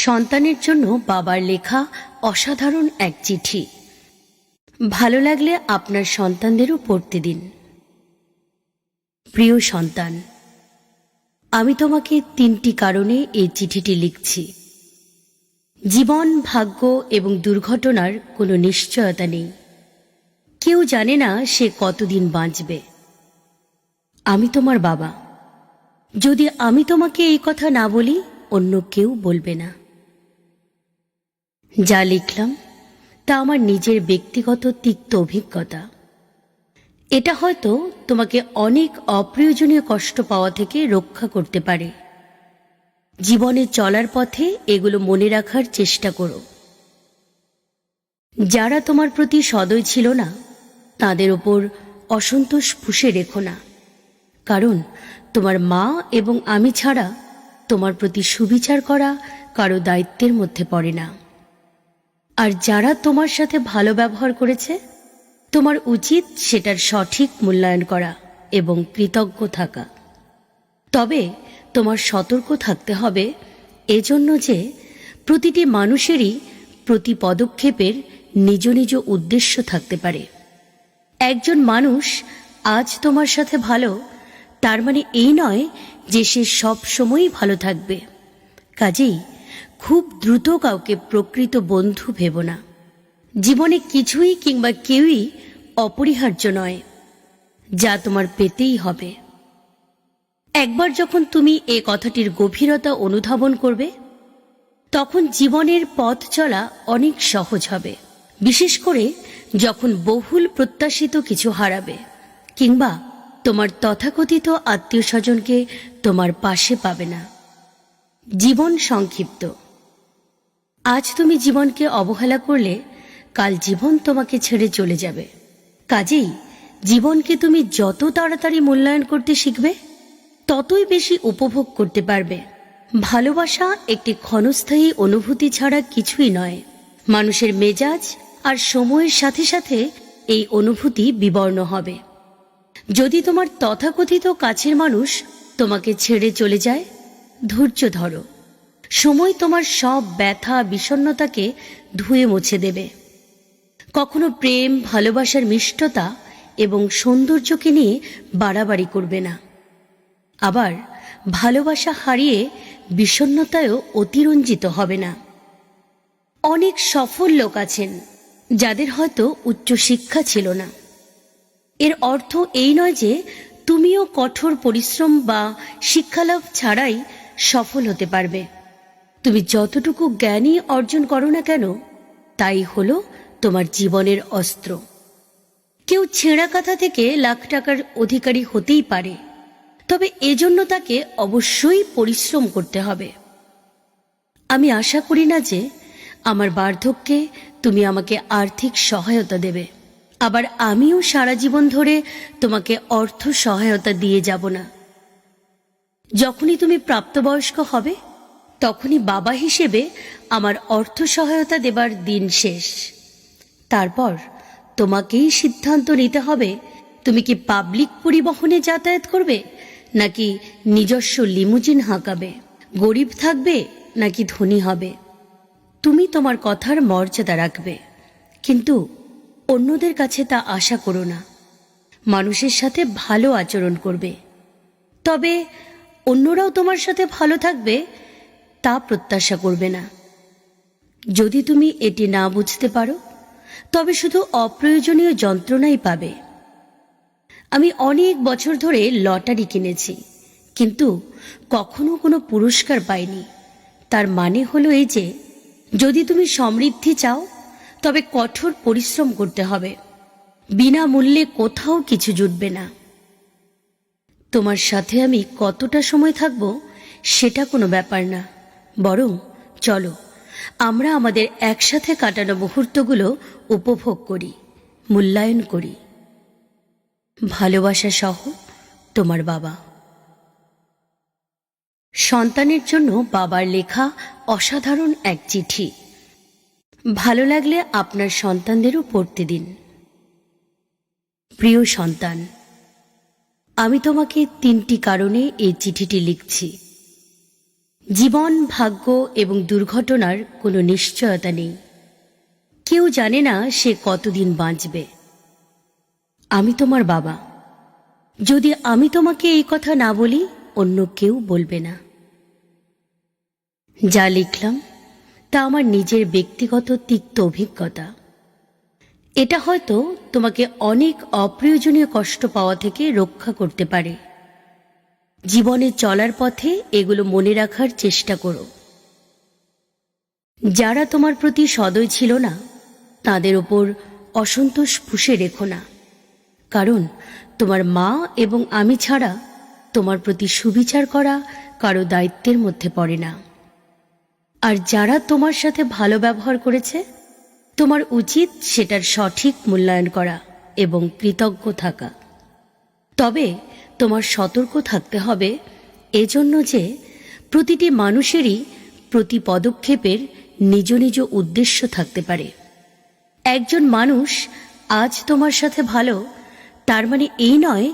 সন্তানের জন্য বাবার লেখা অসাধারণ এক চিঠি। ভালো লাগলে আপনার সন্তানদেরও পড়তে দিন। প্রিয় সন্তান, আমি তোমাকে 3টি কারণে এই চিঠিটি লিখছি। জীবন, ভাগ্য এবং দুর্ঘটনার কোনো নিশ্চয়তা নেই। কেউ জানে না সে কতদিন বাঁচবে। আমি তোমার বাবা। যদি আমি তোমাকে এই কথা না বলি, অন্য কেউ বলবে না। যা লিখলাম তা আমার নিজের ব্যক্তিগত তিক্ত অভিজ্ঞতা। এটা হয়তো তোমাকে অনেক অপ্রয়োজনীয় কষ্ট পাওয়া থেকে রক্ষা করতে পারে। জীবনে চলার পথে এগুলো মনে রাখার চেষ্টা করো। যারা তোমার প্রতি সদয় ছিল না, তাদের ওপর অসন্তোষ পুষে রেখো না, কারণ তোমার মা এবং আমি ছাড়া তোমার প্রতি সুবিচার করা কারো দায়িত্বের মধ্যে পড়ে না। আর যারা তোমার সাথে ভালো ব্যবহার করেছে, তোমার উচিত সেটার সঠিক মূল্যায়ন করা এবং কৃতজ্ঞ থাকা। তবে তোমার সতর্ক থাকতে হবে এজন্য যে প্রতিটি মানুষেরই প্রতি পদক্ষেপের নিজ নিজ উদ্দেশ্য থাকতে পারে। একজন মানুষ আজ তোমার সাথে ভালো, তার মানে এই নয় যে সে সব সময়ই ভালো থাকবে। কাজেই খুব দ্রুত কাউকে প্রকৃত বন্ধু ভেবো না। জীবনে কিছুই কিংবা কেউই অপরিহার্য নয়, যা তোমার পেতেই হবে। একবার যখন তুমি এ কথাটির গভীরতা অনুধাবন করবে, তখন জীবনের পথ চলা অনেক সহজ হবে। বিশেষ করে যখন বহুল প্রত্যাশিত কিছু হারাবে, কিংবা তোমার তথাকথিত আত্মীয় স্বজনকে তোমার পাশে পাবে না। জীবন সংক্ষিপ্ত। আজ তুমি জীবনকে অবহেলা করলে কাল জীবন তোমাকে ছেড়ে চলে যাবে। কাজেই জীবনকে তুমি যত তাড়াতাড়ি মূল্যায়ন করতে শিখবে, ততই বেশি উপভোগ করতে পারবে। ভালোবাসা একটি ক্ষণস্থায়ী অনুভূতি ছাড়া কিছুই নয়। মানুষের মেজাজ আর সময়ের সাথে সাথে এই অনুভূতি বিবর্ণ হবে। যদি তোমার তথাকথিত কাছের মানুষ তোমাকে ছেড়ে চলে যায়, ধৈর্য ধরো। সময় তোমার সব ব্যথা বিষণ্ণতাকে ধুয়ে মুছে দেবে। কখনো প্রেম, ভালোবাসার মিষ্টতা এবং সৌন্দর্যকে নিয়ে বাড়াবাড়ি করবে না। আবার ভালোবাসা হারিয়ে বিষণ্ণতায়ও অতিরঞ্জিত হবে না। অনেক সফল লোক আছেন যাদের হয়তো উচ্চশিক্ষা ছিল না। এর অর্থ এই নয় যে তুমিও কঠোর পরিশ্রম বা শিক্ষালাভ ছাড়াই সফল হতে পারবে। তুমি যতটুকু জ্ঞানই অর্জন করো না কেন, তাই হলো তোমার জীবনের অস্ত্র। কেউ ছেঁড়া কাঁথা থেকে লাখ টাকার অধিকারী হতেই পারে, তবে এজন্য তাকে অবশ্যই পরিশ্রম করতে হবে। আমি আশা করি না যে আমার বার্ধক্যে তুমি আমাকে আর্থিক সহায়তা দেবে, আবার আমিও সারা জীবন ধরে তোমাকে অর্থ সহায়তা দিয়ে যাব না। যখনই তুমি প্রাপ্তবয়স্ক হবে, তখনই বাবা হিসেবে আমার অর্থ সহায়তা দেবার দিন শেষ। তারপর তোমাকেই সিদ্ধান্ত নিতে হবে, তুমি কি পাবলিক পরিবহনে যাতায়াত করবে, নাকি নিজস্ব লিমুজিন হাঁকাবে, গরিব থাকবে নাকি ধনী হবে। তুমি তোমার কথার মর্যাদা রাখবে, কিন্তু অন্যদের কাছে তা আশা করো না। মানুষের সাথে ভালো আচরণ করবে, তবে অন্যরাও তোমার সাথে ভালো থাকবে তা প্রত্যাশা করবে না। যদি তুমি এটি না বুঝতে পারো, তবে শুধু অপ্রয়োজনীয় যন্ত্রণাই পাবে। আমি অনেক বছর ধরে লটারি কিনেছি, কিন্তু কখনো কোনো পুরস্কার পাইনি। তার মানে হলো এই যে, যদি তুমি সমৃদ্ধি চাও, তবে কঠোর পরিশ্রম করতে হবে। বিনামূল্যে কোথাও কিছু জুটবে না। তোমার সাথে আমি কতটা সময় থাকব সেটা কোনো ব্যাপার না, বরং চলো আমরা আমাদের একসাথে কাটানো মুহূর্তগুলো উপভোগ করি, মূল্যায়ন করি। ভালোবাসা সহ, তোমার বাবা। সন্তানের জন্য বাবার লেখা অসাধারণ এক চিঠি। ভালো লাগলে আপনার সন্তানদেরও পড়তে দিন। প্রিয় সন্তান, আমি তোমাকে 3টি কারণে এই চিঠিটি লিখছি। জীবন, ভাগ্য এবং দুর্ঘটনার কোনো নিশ্চয়তা নেই। কেউ জানে না সে কতদিন বাঁচবে। আমি তোমার বাবা। যদি আমি তোমাকে এই কথা না বলি, অন্য কেউ বলবে না। যা লিখলাম তা আমার নিজের ব্যক্তিগত তিক্ত অভিজ্ঞতা। এটা হয়তো তোমাকে অনেক অপ্রয়োজনীয় কষ্ট পাওয়া থেকে রক্ষা করতে পারে। জীবনে চলার পথে এগুলো মনে রাখার চেষ্টা করো। যারা তোমার প্রতি সদয় ছিল না, তাদের ওপর অসন্তোষ পুষে রেখো না, কারণ তোমার মা এবং আমি ছাড়া তোমার প্রতি সুবিচার করা কারো দায়িত্বের মধ্যে পড়ে না। আর যারা তোমার সাথে ভালো ব্যবহার করেছে, তোমার উচিত সেটার সঠিক মূল্যায়ন করা এবং কৃতজ্ঞ থাকা। তবে তোমার সতর্ক থাকতে হবে এজন্য যে প্রতিটি মানুষেরই প্রতি পদক্ষেপের নিজ নিজ উদ্দেশ্য থাকতে পারে। একজন মানুষ আজ তোমার সাথে ভালো, তার মানে এই নয়